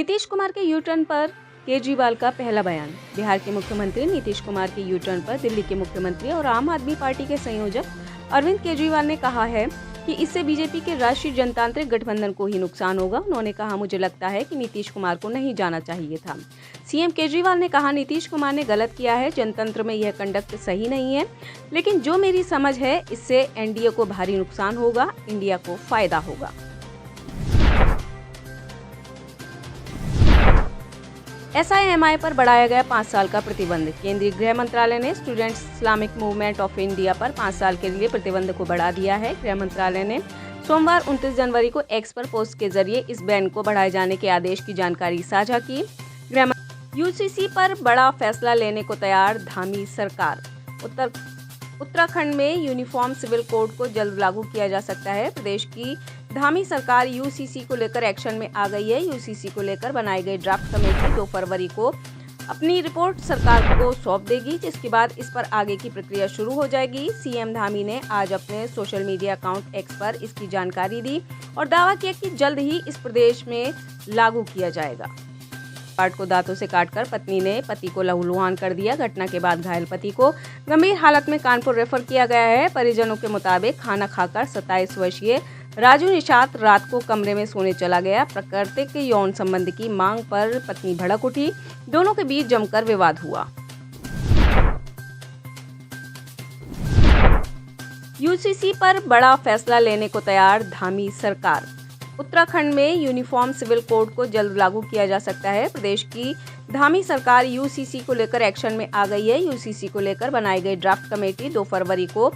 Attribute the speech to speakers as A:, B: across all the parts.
A: नीतीश कुमार के U turn पर केजरीवाल का पहला बयान। बिहार के मुख्यमंत्री नीतीश कुमार के यू टर्न पर दिल्ली के मुख्यमंत्री और आम आदमी पार्टी के संयोजक अरविंद केजरीवाल ने कहा है कि इससे बीजेपी के राष्ट्रीय जनतांत्रिक गठबंधन को ही नुकसान होगा। उन्होंने कहा, मुझे लगता है कि नीतीश कुमार को नहीं जाना चाहिए था। सीएम केजरीवाल ने कहा, नीतीश कुमार ने गलत किया है, जनतंत्र में यह कंडक्ट सही नहीं है, लेकिन जो मेरी समझ है इससे एनडीए को भारी नुकसान होगा, इंडिया को फायदा होगा। SIMI पर बढ़ाया गया 5 साल का प्रतिबंध। केंद्रीय गृह मंत्रालय ने students Islamic movement of India पर 5 साल के लिए प्रतिबंध को बढ़ा दिया है। गृह मंत्रालय ने सोमवार 29 जनवरी को एक्स पर पोस्ट के जरिए इस बैन को बढ़ाए जाने के आदेश की जानकारी साझा की। UCC पर बड़ा फैसला लेने को तैयार धामी सरकार। उत्तराखंड में यूनिफॉर्म सिविल कोड को जल्द लागू किया जा सकता है। प्रदेश की धामी सरकार UCC को लेकर एक्शन में आ गई है। UCC को लेकर बनाई गई ड्राफ्ट कमेटी 2 फरवरी को अपनी रिपोर्ट सरकार को सौंप देगी, जिसके बाद इस पर आगे की प्रक्रिया शुरू हो जाएगी। सीएम धामी ने आज अपने सोशल मीडिया अकाउंट एक्स पर इसकी जानकारी दी और दावा किया कि जल्द ही इस प्रदेश में लागू किया जाएगा। पार्ट को दांतों से काटकर पत्नी ने पति को लहूलुहान कर दिया। घटना के बाद घायल पति को गंभीर हालत में कानपुर रेफर किया गया है। परिजनों के मुताबिक खाना खाकर 27 वर्षीय राजू निषाद रात को कमरे में सोने चला गया। प्राकृतिक यौन संबंध की मांग पर पत्नी भड़क उठी। दोनों के बीच जमकर विवाद हुआ। UCC पर बड़ा फैसला लेने को तैयार धामी सरकार। उत्तराखंड में यूनिफॉर्म सिविल कोड को जल्द लागू किया जा सकता है। प्रदेश की धामी सरकार UCC को लेकर एक्शन में आ गई है। UCC को लेकर बनाई गई ड्राफ्ट कमेटी 2 फरवरी को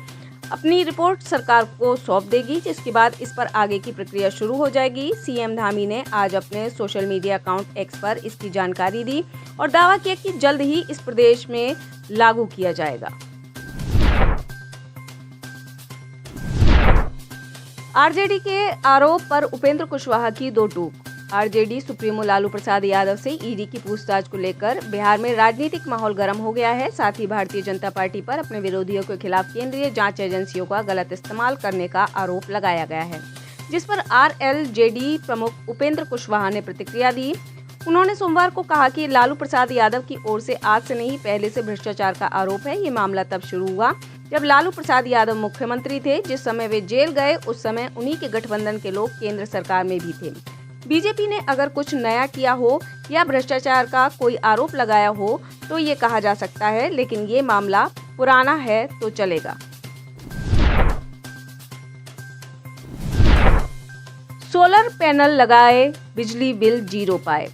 A: अपनी रिपोर्ट सरकार को सौंप देगी, जिसके बाद इस पर आगे की प्रक्रिया शुरू हो जाएगी। सीएम धामी ने आज अपने सोशल मीडिया अकाउंट एक्स पर इसकी जानकारी दी और दावा किया कि जल्द ही इस प्रदेश में लागू किया जाएगा। आरजेडी के आरोप पर उपेंद्र कुशवाहा की 2 टूक। आरजेडी सुप्रीमो लालू प्रसाद यादव से ईडी की पूछताछ को लेकर बिहार में राजनीतिक माहौल गर्म हो गया है। साथ ही भारतीय जनता पार्टी पर अपने विरोधियों के खिलाफ केंद्रीय जांच एजेंसियों का गलत इस्तेमाल करने का आरोप लगाया गया है, जिस पर RLJD प्रमुख उपेंद्र कुशवाहा ने प्रतिक्रिया दी। उन्होंने सोमवार को कहा कि लालू प्रसाद यादव की ओर से आज से नहीं, पहले से भ्रष्टाचार का आरोप है। ये मामला तब शुरू हुआ जब लालू प्रसाद यादव मुख्यमंत्री थे। जिस समय वे जेल गए उस समय उन्हीं के गठबंधन के लोग केंद्र सरकार में भी थे। बीजेपी ने अगर कुछ नया किया हो या भ्रष्टाचार का कोई आरोप लगाया हो तो ये कहा जा सकता है, लेकिन ये मामला पुराना है तो चलेगा। सोलर पैनल लगाए, बिजली बिल 0 पाए।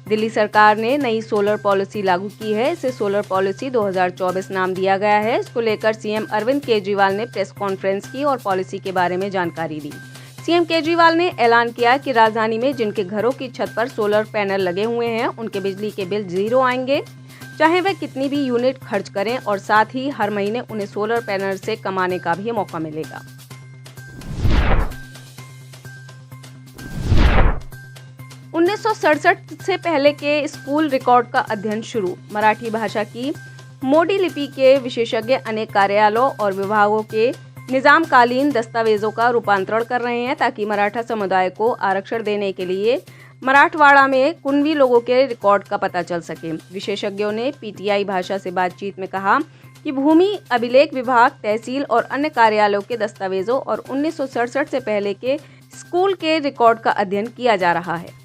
A: दिल्ली सरकार ने नई सोलर पॉलिसी लागू की है। इसे सोलर पॉलिसी 2024 नाम दिया गया है। इसको लेकर सीएम अरविंद केजरीवाल ने प्रेस कॉन्फ्रेंस की और पॉलिसी के बारे में जानकारी दी। सीएम केजरीवाल ने ऐलान किया कि राजधानी में जिनके घरों की छत पर सोलर पैनल लगे हुए हैं उनके बिजली के बिल 0 आएंगे, चाहे वे कितनी भी यूनिट खर्च करें, और साथ ही हर महीने उन्हें सोलर पैनल से कमाने का भी मौका मिलेगा। उन्नीस से पहले के स्कूल रिकॉर्ड का अध्ययन शुरू। मराठी भाषा की मोडी लिपि के विशेषज्ञ अनेक कार्यालयों और विभागों के निजामकालीन दस्तावेजों का रूपांतरण कर रहे हैं, ताकि मराठा समुदाय को आरक्षण देने के लिए मराठवाड़ा में कुणबी लोगों के रिकॉर्ड का पता चल सके। विशेषज्ञों ने PTI भाषा से बातचीत में कहा कि भूमि अभिलेख विभाग, तहसील और अन्य कार्यालयों के दस्तावेजों और 1967 से पहले के स्कूल के रिकॉर्ड का अध्ययन किया जा रहा है।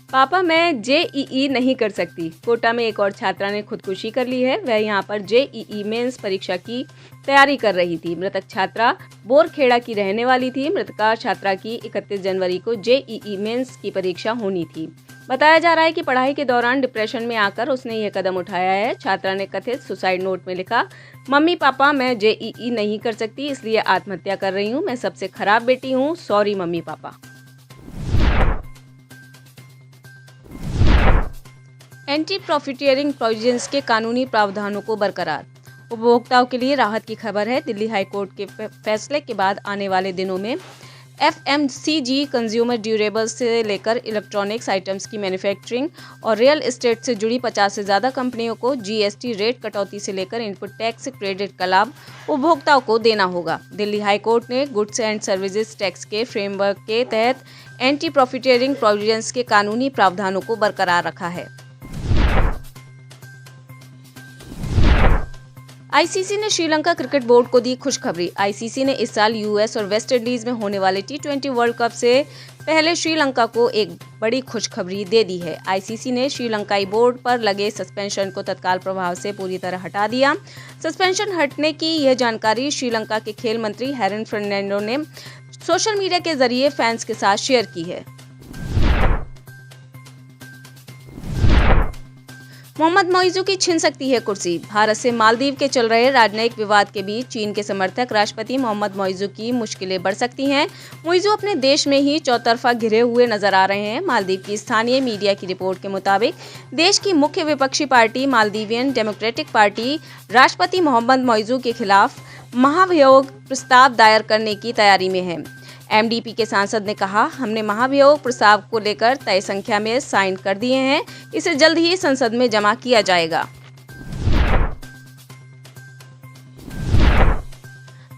A: पापा, मैं JEE नहीं कर सकती। कोटा में एक और छात्रा ने खुदकुशी कर ली है। वह यहां पर JEE मेंस परीक्षा की तैयारी कर रही थी। मृतक छात्रा बोरखेड़ा की रहने वाली थी। मृतका छात्रा की 31 जनवरी को JEE मेंस की परीक्षा होनी थी। बताया जा रहा है कि पढ़ाई के दौरान डिप्रेशन में आकर उसने यह कदम उठाया है। छात्रा ने कथित सुसाइड नोट में लिखा, मम्मी पापा, मैं JEE नहीं कर सकती, इसलिए आत्महत्या कर रही हूँ। मैं सबसे खराब बेटी हूँ, sorry mummy papa. Anti profiteering provisions के कानूनी प्रावधानों को बरकरार। उपभोक्ताओं के लिए राहत की खबर है। दिल्ली हाईकोर्ट के फैसले के बाद आने वाले दिनों में FMCG, कंज्यूमर ड्यूरेबल्स से लेकर इलेक्ट्रॉनिक्स आइटम्स की मैन्युफैक्चरिंग और रियल एस्टेट से जुड़ी 50 से ज़्यादा कंपनियों को GST रेट कटौती से लेकर इनपुट टैक्स क्रेडिट का लाभ उपभोक्ताओं को देना होगा। दिल्ली हाई कोर्ट ने गुड्स एंड सर्विसेज टैक्स के फ्रेमवर्क के तहत एंटी प्रॉफिटियरिंग प्रोविजंस के कानूनी प्रावधानों को बरकरार रखा है। आईसीसी ने श्रीलंका क्रिकेट बोर्ड को दी खुशखबरी। आईसीसी ने इस साल यूएस और वेस्ट इंडीज में होने वाले T20 वर्ल्ड कप से पहले श्रीलंका को एक बड़ी खुशखबरी दे दी है। आईसीसी ने श्रीलंकाई बोर्ड पर लगे सस्पेंशन को तत्काल प्रभाव से पूरी तरह हटा दिया। सस्पेंशन हटने की यह जानकारी श्रीलंका के खेल मंत्री हेरन फर्नांडो ने सोशल मीडिया के जरिए फैंस के साथ शेयर की है। मोहम्मद मोइजू की छिन सकती है कुर्सी। भारत से मालदीव के चल रहे राजनयिक विवाद के बीच चीन के समर्थक राष्ट्रपति मोहम्मद मोइजू की मुश्किलें बढ़ सकती हैं। मोइजू अपने देश में ही चौतरफा घिरे हुए नजर आ रहे हैं। मालदीव की स्थानीय मीडिया की रिपोर्ट के मुताबिक देश की मुख्य विपक्षी पार्टी मालदीवियन डेमोक्रेटिक पार्टी राष्ट्रपति मोहम्मद मोइजू के खिलाफ महाभियोग प्रस्ताव दायर करने की तैयारी में है। एमडीपी के सांसद ने कहा, हमने महाभियोग प्रस्ताव को लेकर तय संख्या में साइन कर दिए हैं। इसे जल्द ही संसद में जमा किया जाएगा।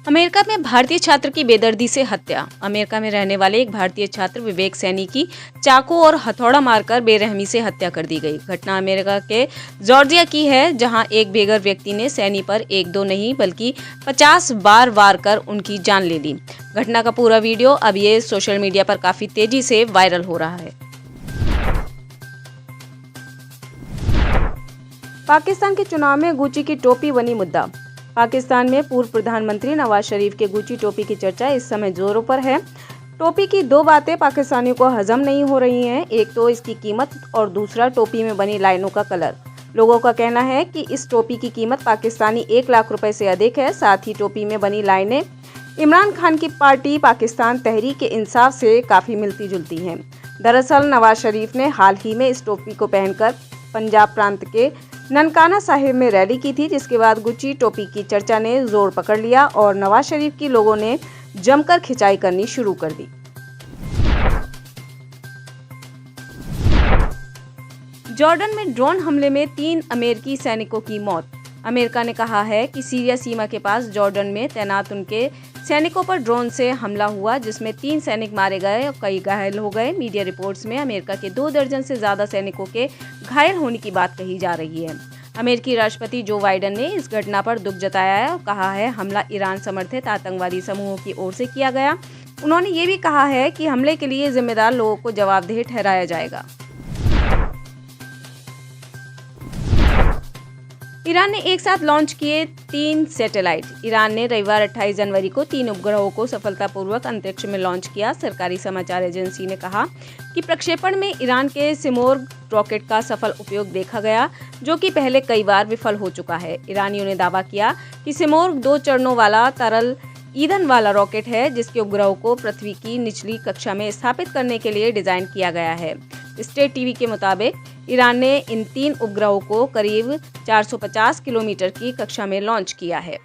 A: अमेरिका में भारतीय छात्र की बेदर्दी से हत्या। अमेरिका में रहने वाले एक भारतीय छात्र विवेक सैनी की चाकू और हथौड़ा मारकर बेरहमी से हत्या कर दी गई। घटना अमेरिका के जॉर्जिया की है, जहां एक बेघर व्यक्ति ने सैनी पर एक दो नहीं बल्कि 50 बार वार कर उनकी जान ले ली। घटना का पूरा वीडियो अब ये सोशल मीडिया पर काफी तेजी से वायरल हो रहा है। पाकिस्तान के चुनाव में गुची की टोपी बनी मुद्दा। पाकिस्तान में पूर्व प्रधानमंत्री नवाज शरीफ के गुची टोपी की चर्चा इस समय जोरों पर है। टोपी की दो बातें पाकिस्तानियों को हजम नहीं हो रही हैं, एक तो इसकी कीमत और दूसरा टोपी में बनी लाइनों का कलर। लोगों का कहना है कि इस टोपी की कीमत पाकिस्तानी 1 लाख रुपए से अधिक है। साथ ही टोपी में बनी लाइनें इमरान खान की पार्टी पाकिस्तान तहरीक-ए-इंसाफ से काफ़ी मिलती जुलती हैं। दरअसल नवाज शरीफ ने हाल ही में इस टोपी को पहनकर पंजाब प्रांत के ननकाना साहिब में रैली की थी, जिसके बाद गुची टोपी की चर्चा ने जोर पकड़ लिया और नवाज शरीफ की लोगों ने जमकर खिंचाई करनी शुरू कर दी। जॉर्डन में ड्रोन हमले में 3 अमेरिकी सैनिकों की मौत। अमेरिका ने कहा है कि सीरिया सीमा के पास जॉर्डन में तैनात उनके सैनिकों पर ड्रोन से हमला हुआ, जिसमें 3 सैनिक मारे गए और कई घायल हो गए। मीडिया रिपोर्ट्स में अमेरिका के 2 दर्जन से ज्यादा सैनिकों के घायल होने की बात कही जा रही है। अमेरिकी राष्ट्रपति जो बाइडेन ने इस घटना पर दुख जताया है और कहा है हमला ईरान समर्थित आतंकवादी समूहों की ओर से किया गया। उन्होंने ये भी कहा है कि हमले के लिए जिम्मेदार लोगों को जवाबदेह ठहराया जाएगा। ईरान ने एक साथ लॉन्च किए 3 सैटेलाइट। ईरान ने रविवार 28 जनवरी को 3 उपग्रहों को सफलतापूर्वक अंतरिक्ष में लॉन्च किया। सरकारी समाचार एजेंसी ने कहा कि प्रक्षेपण में ईरान के सिमोर्ग रॉकेट का सफल उपयोग देखा गया, जो कि पहले कई बार विफल हो चुका है। ईरानियों ने दावा किया कि सिमोर्ग 2 चरणों वाला तरल ईंधन वाला रॉकेट है, जिसके उपग्रहों को पृथ्वी की निचली कक्षा में स्थापित करने के लिए डिजाइन किया गया है। स्टेट टीवी के मुताबिक ईरान ने इन 3 उपग्रहों को करीब 450 किलोमीटर की कक्षा में लॉन्च किया है।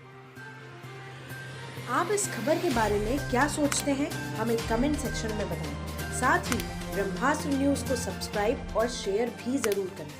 B: आप इस खबर के बारे में क्या सोचते हैं, हमें कमेंट सेक्शन में बताएं। साथ ही ब्रह्मास्त्र न्यूज को सब्सक्राइब और शेयर भी जरूर करें।